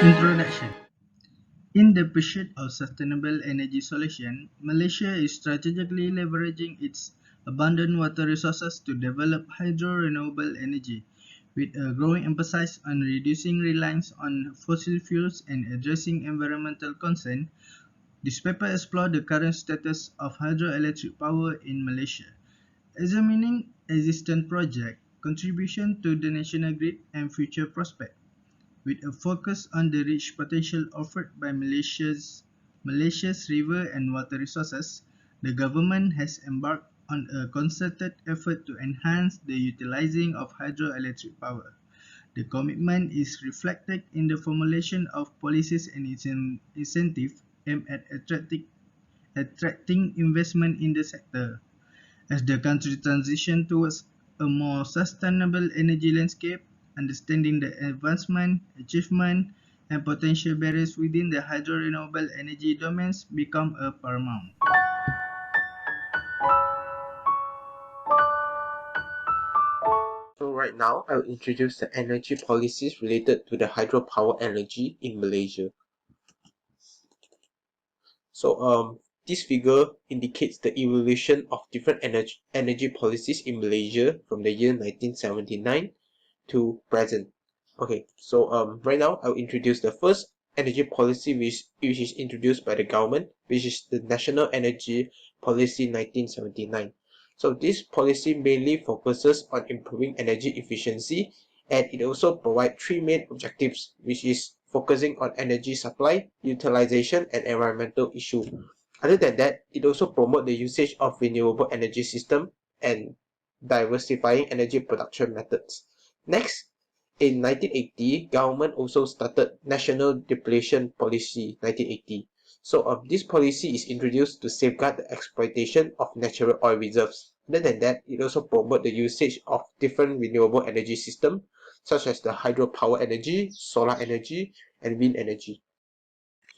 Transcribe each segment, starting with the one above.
Introduction. In the pursuit of sustainable energy solution, Malaysia is strategically leveraging its abundant water resources to develop hydro-renewable energy, with a growing emphasis on reducing reliance on fossil fuels and addressing environmental concerns. This paper explores the current status of hydroelectric power in Malaysia, examining existing projects, contribution to the national grid, and future prospects. With a focus on the rich potential offered by Malaysia's river and water resources, the government has embarked on a concerted effort to enhance the utilizing of hydroelectric power. The commitment is reflected in the formulation of policies and incentives aimed at attracting investment in the sector. As the country transitions towards a more sustainable energy landscape, understanding the advancement, achievement, and potential barriers within the hydro-renewable energy domains become a paramount. So right now, I will introduce the energy policies related to the hydropower energy in Malaysia. So this figure indicates the evolution of different energy policies in Malaysia from the year 1979 to present. Okay, so right now I'll introduce the first energy policy which is introduced by the government, which is the National Energy Policy 1979. So this policy mainly focuses on improving energy efficiency, and it also provides three main objectives, which is focusing on energy supply, utilization, and environmental issue. Other than that, it also promotes the usage of renewable energy system and diversifying energy production methods. Next, in 1980, government also started National Depletion Policy 1980. So this policy is introduced to safeguard the exploitation of natural oil reserves. Other than that, it also promotes the usage of different renewable energy systems such as the hydropower energy, solar energy, and wind energy.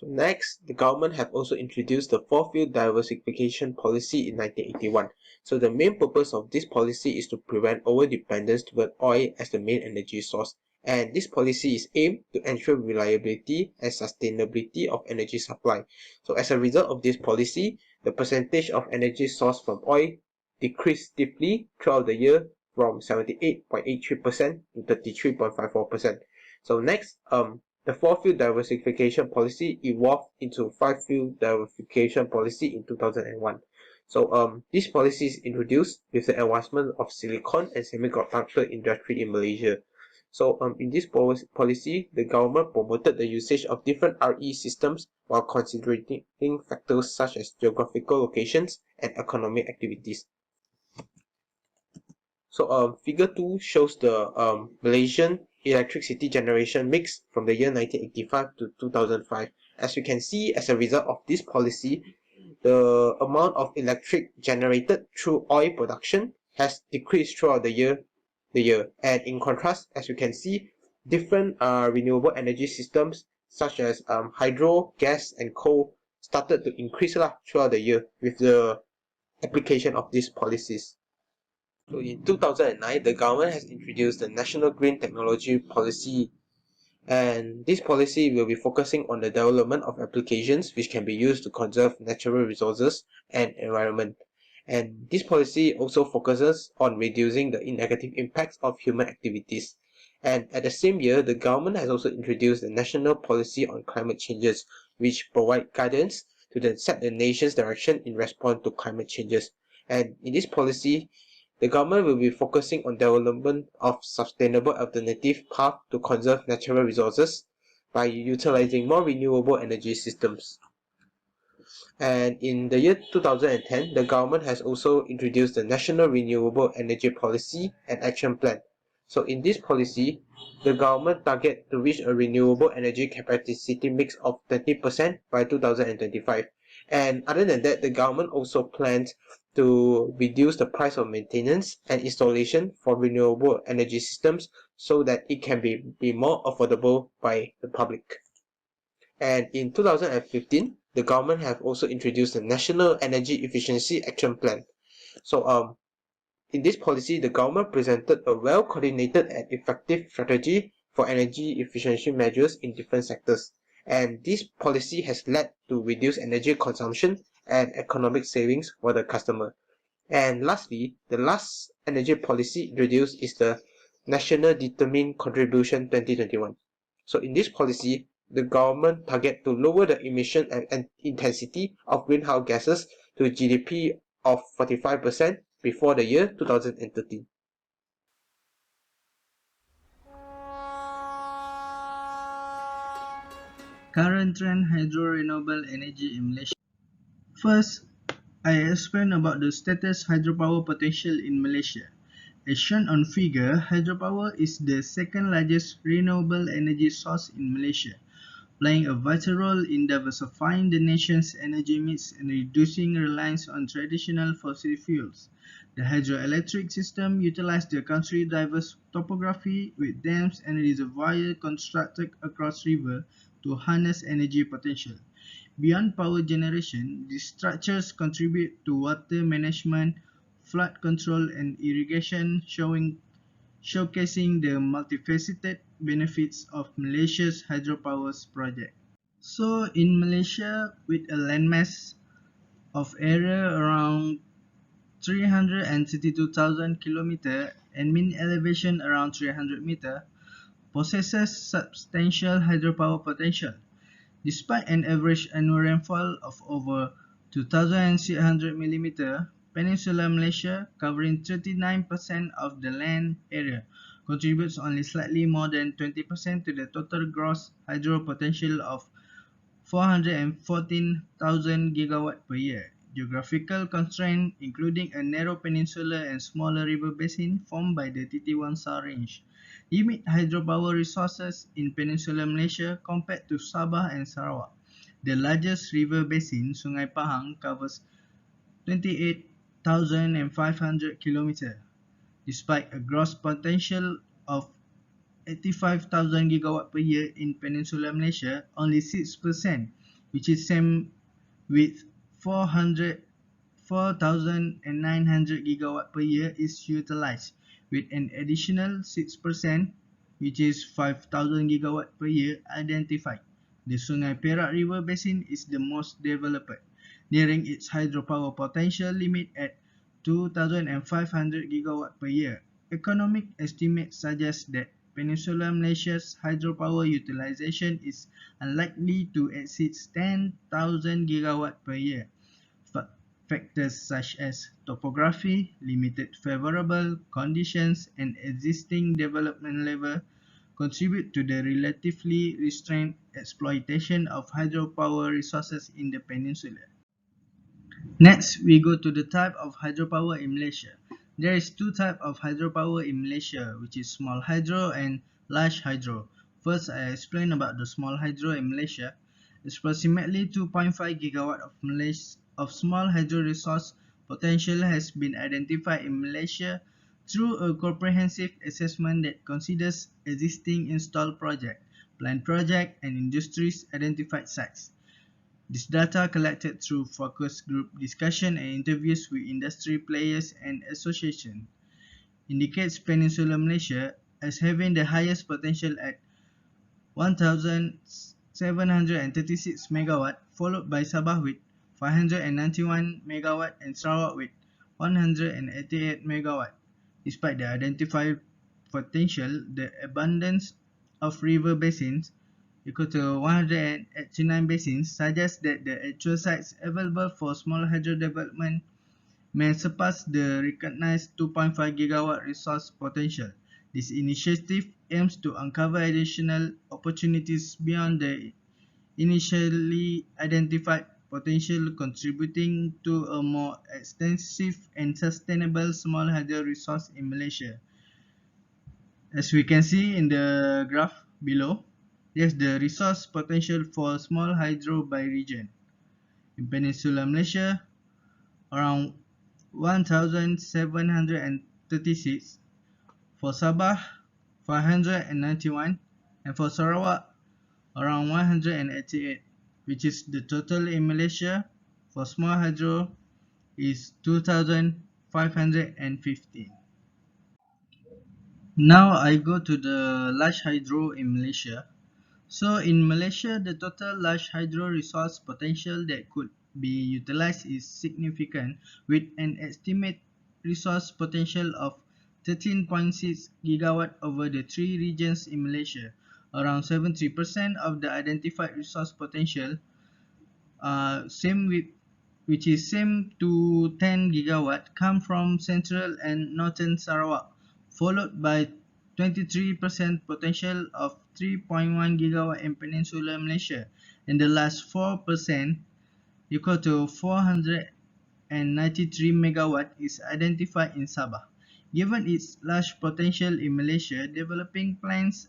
So next, the government have also introduced the four-field diversification policy in 1981. So the main purpose of this policy is to prevent over-dependence toward oil as the main energy source. And this policy is aimed to ensure reliability and sustainability of energy supply. So as a result of this policy, the percentage of energy sourced from oil decreased steeply throughout the year from 78.83% to 33.54%. So next, the four-field diversification policy evolved into five-field diversification policy in 2001. So this policy is introduced with the advancement of silicon and semiconductor industry in Malaysia. So in this policy, the government promoted the usage of different RE systems while considering factors such as geographical locations and economic activities. So figure 2 shows the Malaysian electricity generation mix from the year 1985 to 2005. As you can see, as a result of this policy, the amount of electric generated through oil production has decreased throughout the year. And in contrast, as you can see, different renewable energy systems such as hydro, gas, and coal started to increase throughout the year with the application of these policies. So in 2009, the government has introduced the National Green Technology Policy, and this policy will be focusing on the development of applications which can be used to conserve natural resources and environment. And this policy also focuses on reducing the negative impacts of human activities. And at the same year, the government has also introduced the National Policy on Climate Changes, which provide guidance to set the nation's direction in response to climate changes. And in this policy, the government will be focusing on development of sustainable alternative path to conserve natural resources by utilizing more renewable energy systems. And in the year 2010, the government has also introduced the National Renewable Energy Policy and Action Plan. So in this policy, the government target to reach a renewable energy capacity mix of 30% by 2025. And other than that, the government also plans to reduce the price of maintenance and installation for renewable energy systems so that it can be more affordable by the public. And in 2015, the government have also introduced the National Energy Efficiency Action Plan. So in this policy, the government presented a well-coordinated and effective strategy for energy efficiency measures in different sectors. And this policy has led to reduced energy consumption and economic savings for the customer. And lastly, the last energy policy introduced is the National Determined Contribution 2021. So in this policy, the government target to lower the emission and intensity of greenhouse gases to GDP of 45% before the year 2030. Current trend hydro renewable energy in Malaysia. First, I explain about the status hydropower potential in Malaysia. As shown on figure, hydropower is the second largest renewable energy source in Malaysia, playing a vital role in diversifying the nation's energy mix and reducing reliance on traditional fossil fuels. The hydroelectric system utilizes the country's diverse topography with dams and reservoirs constructed across rivers to harness energy potential. Beyond power generation, these structures contribute to water management, flood control and irrigation, showcasing the multifaceted benefits of Malaysia's hydropower project. So in Malaysia, with a landmass of area around 332,000 km and mean elevation around 300 meter, possesses substantial hydropower potential. Despite an average annual rainfall of over 2,600 mm, Peninsular Malaysia, covering 39% of the land area, contributes only slightly more than 20% to the total gross hydro potential of 414,000 gigawatt per year. Geographical constraints, including a narrow peninsula and smaller river basin formed by the Titiwangsa Range, limit hydropower resources in Peninsular Malaysia compared to Sabah and Sarawak. The largest river basin, Sungai Pahang, covers 28,500 km. Despite a gross potential of 85,000 gigawatt per year in Peninsular Malaysia, only 6%, which is same with 4,900 gigawatt per year is utilized, with an additional 6%, which is 5,000 gigawatt per year identified. The Sungai Perak River Basin is the most developed, nearing its hydropower potential limit at 2,500 gigawatt per year. Economic estimates suggest that Peninsular Malaysia's hydropower utilization is unlikely to exceed 10,000 gigawatt per year. Factors such as topography, limited favorable conditions, and existing development level contribute to the relatively restrained exploitation of hydropower resources in the peninsula. Next, we go to the type of hydropower in Malaysia. There is two types of hydropower in Malaysia, which is small hydro and large hydro. First, I explain about the small hydro in Malaysia. Approximately 2.5 gigawatt of small hydro resource potential has been identified in Malaysia through a comprehensive assessment that considers existing installed project, planned project, and industries identified sites. This data collected through focus group discussion and interviews with industry players and associations indicates Peninsular Malaysia as having the highest potential at 1,736 megawatt, followed by Sabah with 591 megawatt and Sarawak with 188 megawatt. Despite the identified potential, the abundance of river basins equal to 189 basins suggests that the actual sites available for small hydro development may surpass the recognized 2.5 gigawatt resource potential. This initiative aims to uncover additional opportunities beyond the initially identified potential, contributing to a more extensive and sustainable small hydro resource in Malaysia. As we can see in the graph below, here's the resource potential for small hydro by region. In Peninsular Malaysia, around 1,736, for Sabah 591, and for Sarawak around 188, which is the total in Malaysia for small hydro is 2,515. Now I go to the large hydro in Malaysia. So in Malaysia, the total large hydro resource potential that could be utilized is significant, with an estimated resource potential of 13.6 gigawatt over the three regions in Malaysia. Around 73% of the identified resource potential, same with which is same to 10 gigawatt, come from central and northern Sarawak, followed by 23% potential of 3.1 gigawatt in Peninsular Malaysia, and the last 4% equal to 493 megawatt is identified in Sabah. Given its large potential in Malaysia, developing plans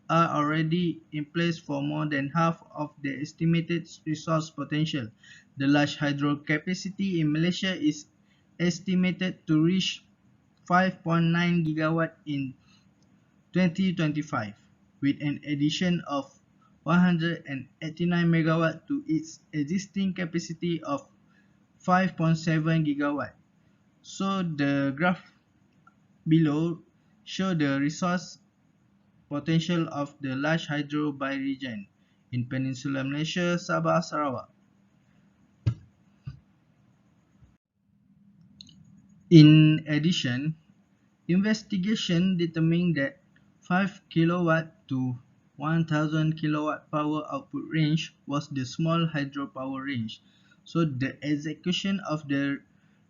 are already in place for more than half of the estimated resource potential. The large hydro capacity in Malaysia is estimated to reach 5.9 gigawatt in 2025, with an addition of 189 megawatt to its existing capacity of 5.7 gigawatt. So the graph below show the resource potential of the large hydro by region in Peninsular Malaysia, Sabah, Sarawak. In addition, investigation determined that 5 kilowatt to 1000 kilowatt power output range was the small hydropower range. So the execution of the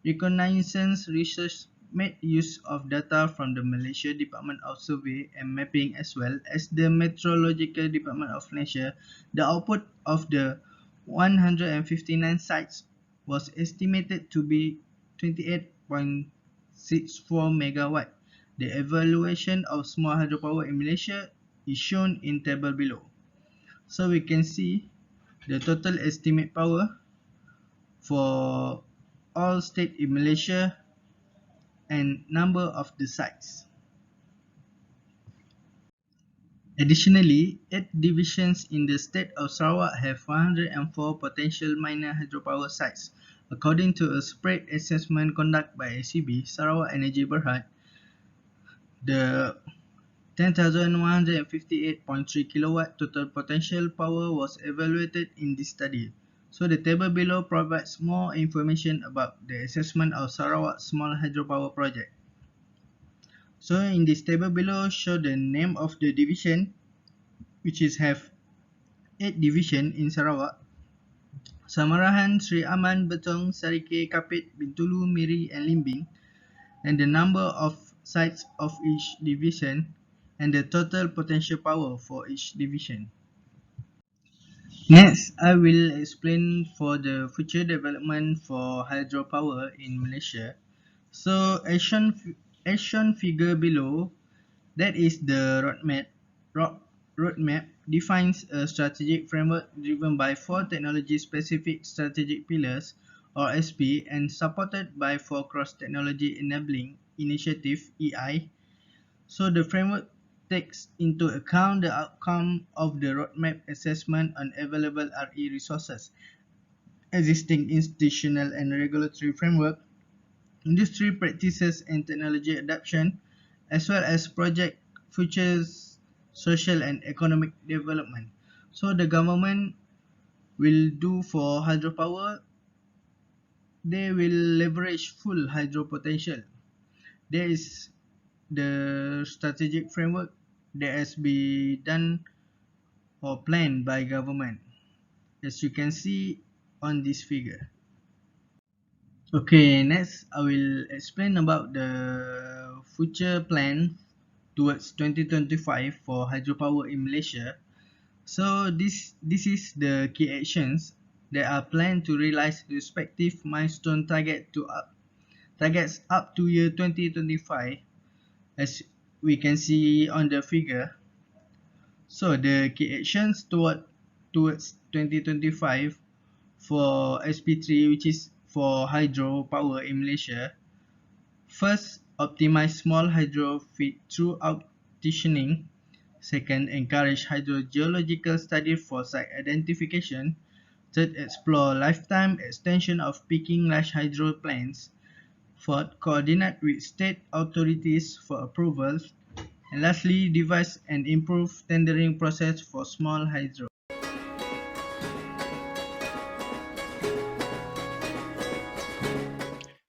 reconnaissance research made use of data from the Malaysia Department of Survey and Mapping as well as the Meteorological Department of Malaysia. The output of the 159 sites was estimated to be 28.64 megawatt. The evaluation of small hydropower in Malaysia is shown in table below. So we can see the total estimate power for all state in Malaysia and number of the sites. Additionally, 8 divisions in the state of Sarawak have 104 potential minor hydropower sites. According to a spread assessment conducted by ACB, Sarawak Energy Berhad, the 10,158.3 kilowatt total potential power was evaluated in this study. So the table below provides more information about the assessment of Sarawak Small Hydropower Project. So in this table below show the name of the division, which is have 8 division in Sarawak: Samarahan, Sri Aman, Betong, Sarike, Kapit, Bintulu, Miri and Limbing, and the number of sites of each division and the total potential power for each division. Next, I will explain for the future development for hydropower in Malaysia. So, as shown figure below, that is the roadmap defines a strategic framework driven by four technology-specific strategic pillars, or SP, and supported by four cross-technology enabling initiative (EI). So the framework takes into account the outcome of the roadmap assessment on available RE resources, existing institutional and regulatory framework, industry practices and technology adoption, as well as project futures, social and economic development. So the government will do for hydropower, they will leverage full hydro potential. There is the strategic framework that has been done or planned by government, as you can see on this figure. Okay, next I will explain about the future plan towards 2025 for hydropower in Malaysia. So this is the key actions that are planned to realize respective milestone targets up to year 2025, as we can see on the figure. So the key actions towards 2025 for SP3, which is for hydropower in Malaysia. First, optimize small hydro feed through auctioning. Second, encourage hydrogeological study for site identification. Third, explore lifetime extension of peaking large hydro plants. Fourth, coordinate with state authorities for approvals. And lastly, devise and improve tendering process for small hydro.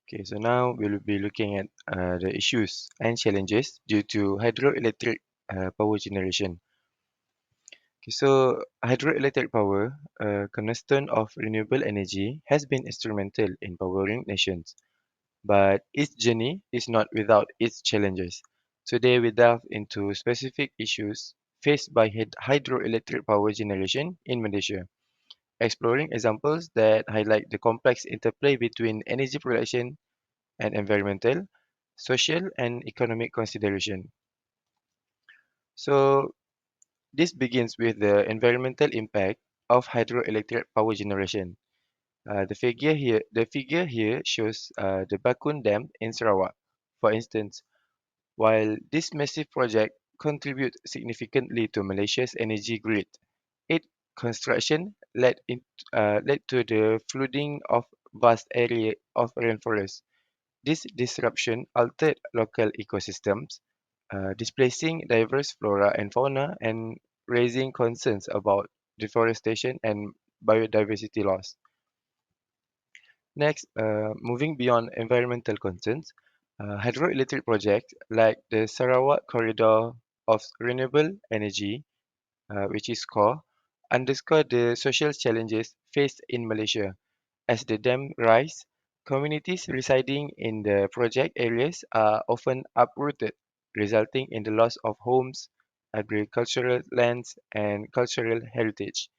Okay, so now we'll be looking at the issues and challenges due to hydroelectric power generation. Okay, so hydroelectric power, a cornerstone of renewable energy, has been instrumental in powering nations, but its journey is not without its challenges. Today, we delve into specific issues faced by hydroelectric power generation in Malaysia, exploring examples that highlight the complex interplay between energy production and environmental, social, and economic consideration. So, this begins with the environmental impact of hydroelectric power generation. The figure here shows the Bakun Dam in Sarawak. For instance, while this massive project contributes significantly to Malaysia's energy grid, its construction led to the flooding of vast area of rainforest. This disruption altered local ecosystems, displacing diverse flora and fauna and raising concerns about deforestation and biodiversity loss. Next, moving beyond environmental concerns, hydroelectric projects like the Sarawak Corridor of Renewable Energy, which is CORE, underscore the social challenges faced in Malaysia. As the dam rise, communities residing in the project areas are often uprooted, resulting in the loss of homes, agricultural lands, and cultural heritage.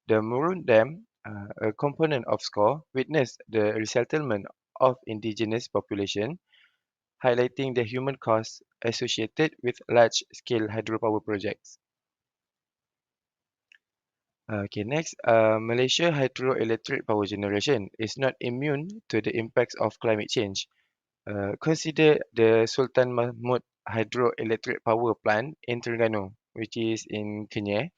The Murun Dam, a component of SCORE, witnessed the resettlement of indigenous population, highlighting the human costs associated with large-scale hydropower projects. Okay, next, Malaysia hydroelectric power generation is not immune to the impacts of climate change. Consider the Sultan Mahmud hydroelectric power plant in Terengganu, which is in Kenya,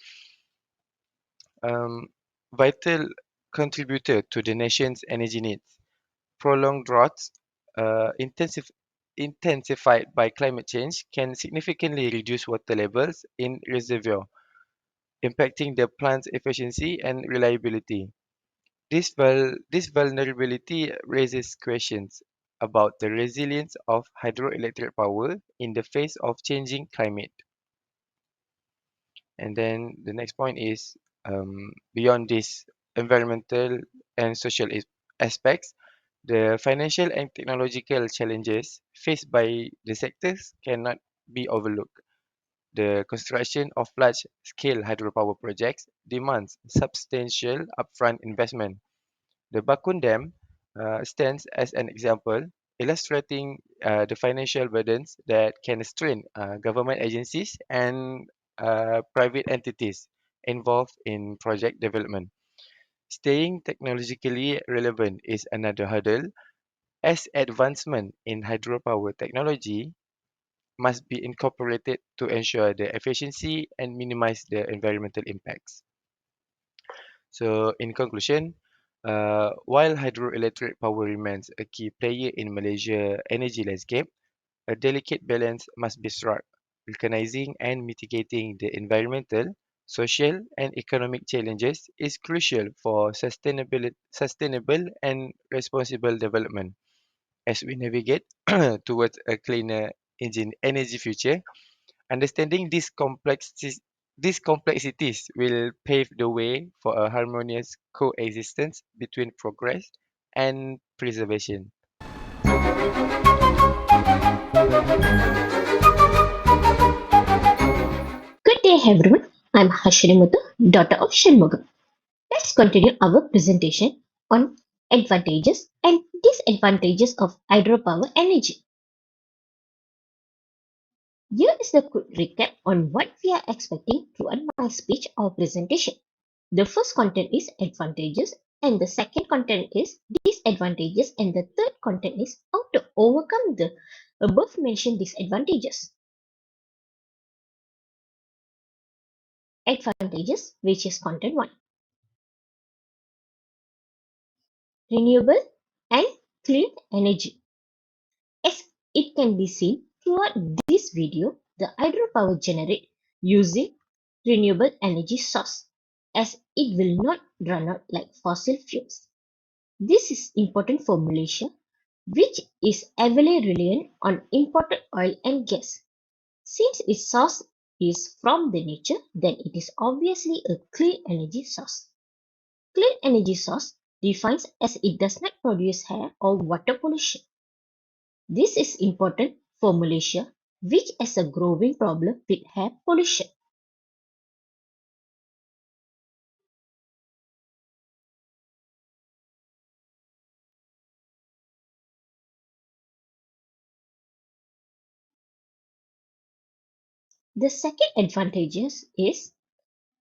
um, vital contributor to the nation's energy needs. Prolonged droughts, uh, intensif- intensified by climate change, can significantly reduce water levels in reservoir, impacting the plant's efficiency and reliability. This vulnerability raises questions about the resilience of hydroelectric power in the face of changing climate. And then the next point is beyond these environmental and social aspects, the financial and technological challenges faced by the sectors cannot be overlooked. The construction of large-scale hydropower projects demands substantial upfront investment. The Bakun Dam stands as an example, illustrating the financial burdens that can strain government agencies and private entities involved in project development. Staying technologically relevant is another hurdle, as advancement in hydropower technology must be incorporated to ensure the efficiency and minimize the environmental impacts. So, in conclusion, while hydroelectric power remains a key player in Malaysia's energy landscape, a delicate balance must be struck, recognizing and mitigating the environmental, social, and economic challenges is crucial for sustainable and responsible development. As we navigate towards a cleaner energy future, understanding these complexities will pave the way for a harmonious coexistence between progress and preservation. Good day, everyone. I'm Hashirimutu, daughter of Shanmugam. Let's continue our presentation on advantages and disadvantages of hydropower energy. Here is the quick recap on what we are expecting throughout my speech or presentation. The first content is advantages, and the second content is disadvantages, and the third content is how to overcome the above mentioned disadvantages. Advantages, which is content 1. Renewable and clean energy. As it can be seen, Throughout this video, the hydropower generate using renewable energy source as it will not run out like fossil fuels. This is important for Malaysia, which is heavily reliant on imported oil and gas. Since its source is from the nature, then it is obviously a clean energy source. Clean energy source defines as it does not produce air or water pollution. This is important for Malaysia, which has a growing problem with air pollution. The second advantage is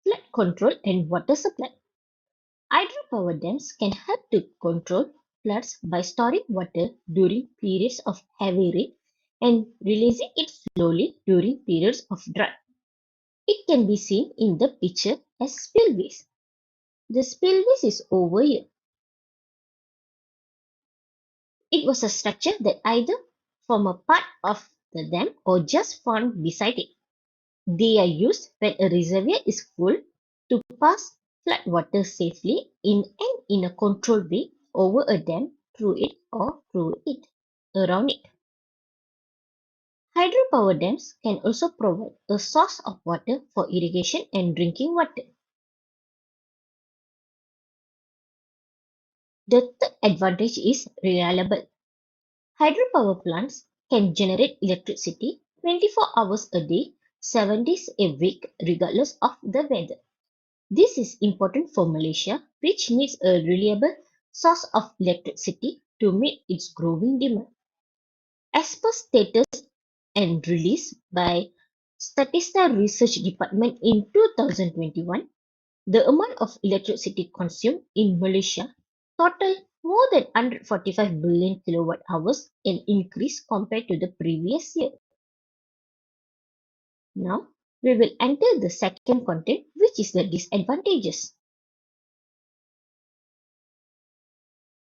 flood control and water supply. Hydropower dams can help to control floods by storing water during periods of heavy rain and releasing it slowly during periods of drought. It can be seen in the picture as spillways. The spillways is over here. It was a structure that either form a part of the dam or just formed beside it. They are used when a reservoir is full to pass flood water safely in a controlled way over a dam, through it or through it, around it. Hydropower dams can also provide a source of water for irrigation and drinking water. The third advantage is reliable. Hydropower plants can generate electricity 24 hours a day, 7 days a week, regardless of the weather. This is important for Malaysia, which needs a reliable source of electricity to meet its growing demand. As per status and released by Statista Research Department in 2021, the amount of electricity consumed in Malaysia totaled more than 145 billion kilowatt hours, an increase compared to the previous year. Now, we will enter the second content, which is the disadvantages.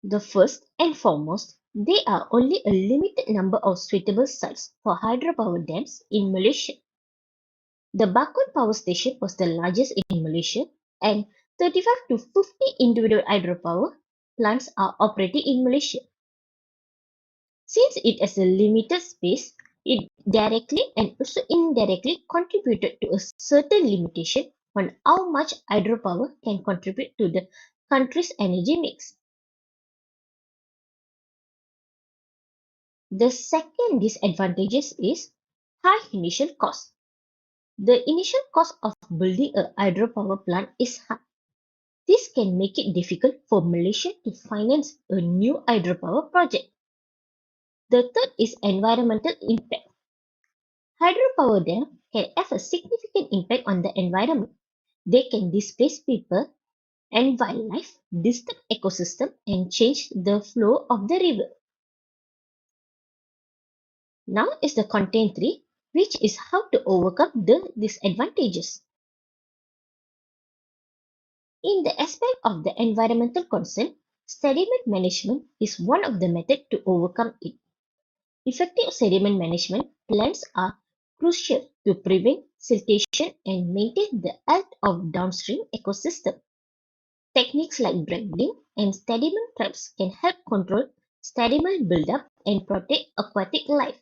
The first and foremost, there are only a limited number of suitable sites for hydropower dams in Malaysia. The Bakun Power Station was the largest in Malaysia, and 35 to 50 individual hydropower plants are operating in Malaysia. Since it has a limited space, it directly and also indirectly contributed to a certain limitation on how much hydropower can contribute to the country's energy mix. The second disadvantage is high initial cost. The initial cost of building a hydropower plant is high. This can make it difficult for Malaysia to finance a new hydropower project. The third is environmental impact. Hydropower dams can have a significant impact on the environment. They can displace people and wildlife, disturb ecosystem, and change the flow of the river. Now is the content 3, which is how to overcome the disadvantages. In the aspect of the environmental concern, sediment management is one of the methods to overcome it. Effective sediment management plans are crucial to prevent siltation and maintain the health of downstream ecosystem. Techniques like breeding and sediment traps can help control sediment buildup and protect aquatic life.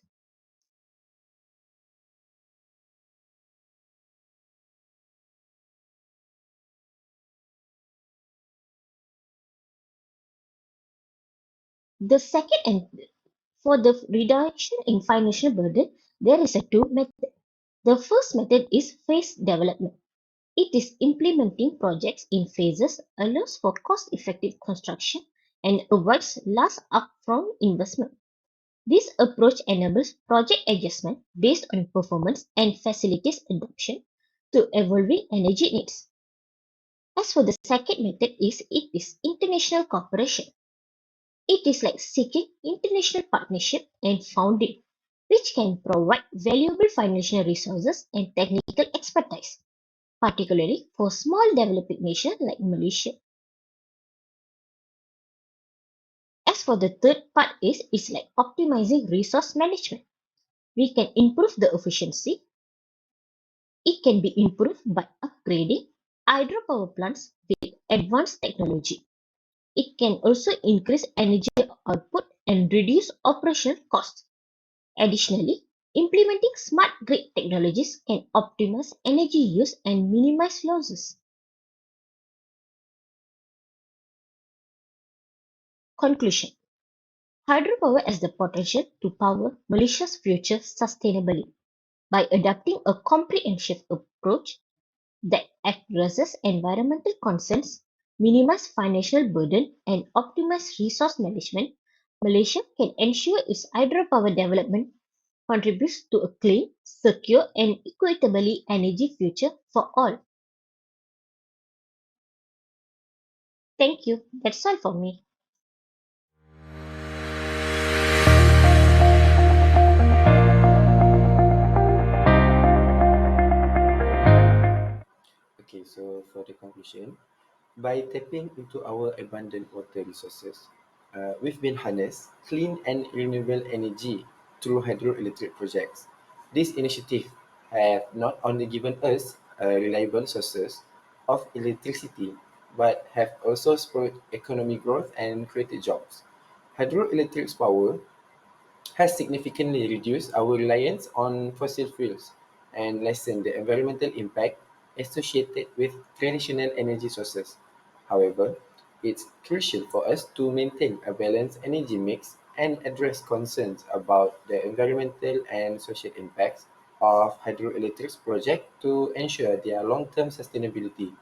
The second and for the reduction in financial burden, there is a two method. The first method is phase development. It is implementing projects in phases, allows for cost-effective construction, and avoids large upfront investment. This approach enables project adjustment based on performance and facilitates adoption to evolving energy needs. As for the second method it is international cooperation. It is like seeking international partnership and funding, which can provide valuable financial resources and technical expertise, particularly for small developing nations like Malaysia. As for the third part it's like optimizing resource management. We can improve the efficiency. It can be improved by upgrading hydropower plants with advanced technology. It can also increase energy output and reduce operational costs. Additionally, implementing smart grid technologies can optimize energy use and minimize losses. Conclusion: hydropower has the potential to power Malaysia's future sustainably. By adopting a comprehensive approach that addresses environmental concerns, minimize financial burden, and optimize resource management, Malaysia can ensure its hydropower development contributes to a clean, secure, and equitably energy future for all. Thank you. That's all for me. Okay, so for the conclusion, by tapping into our abundant water resources, we've been harnessed clean and renewable energy through hydroelectric projects. This initiative have not only given us reliable sources of electricity, but have also spurred economic growth and created jobs. Hydroelectric power has significantly reduced our reliance on fossil fuels and lessened the environmental impact associated with traditional energy sources. However, it's crucial for us to maintain a balanced energy mix and address concerns about the environmental and social impacts of hydroelectric projects to ensure their long-term sustainability.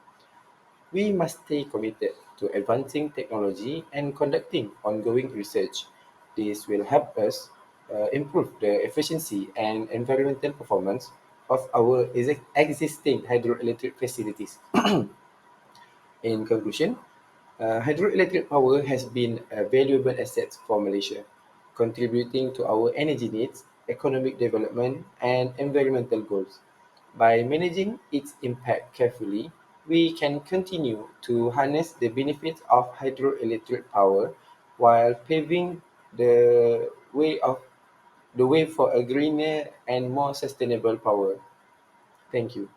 We must stay committed to advancing technology and conducting ongoing research. This will help us improve the efficiency and environmental performance of our existing hydroelectric facilities. In conclusion, hydroelectric power has been a valuable asset for Malaysia, contributing to our energy needs, economic development, and environmental goals. By managing its impact carefully, we can continue to harness the benefits of hydroelectric power while paving the way for a greener and more sustainable power. Thank you.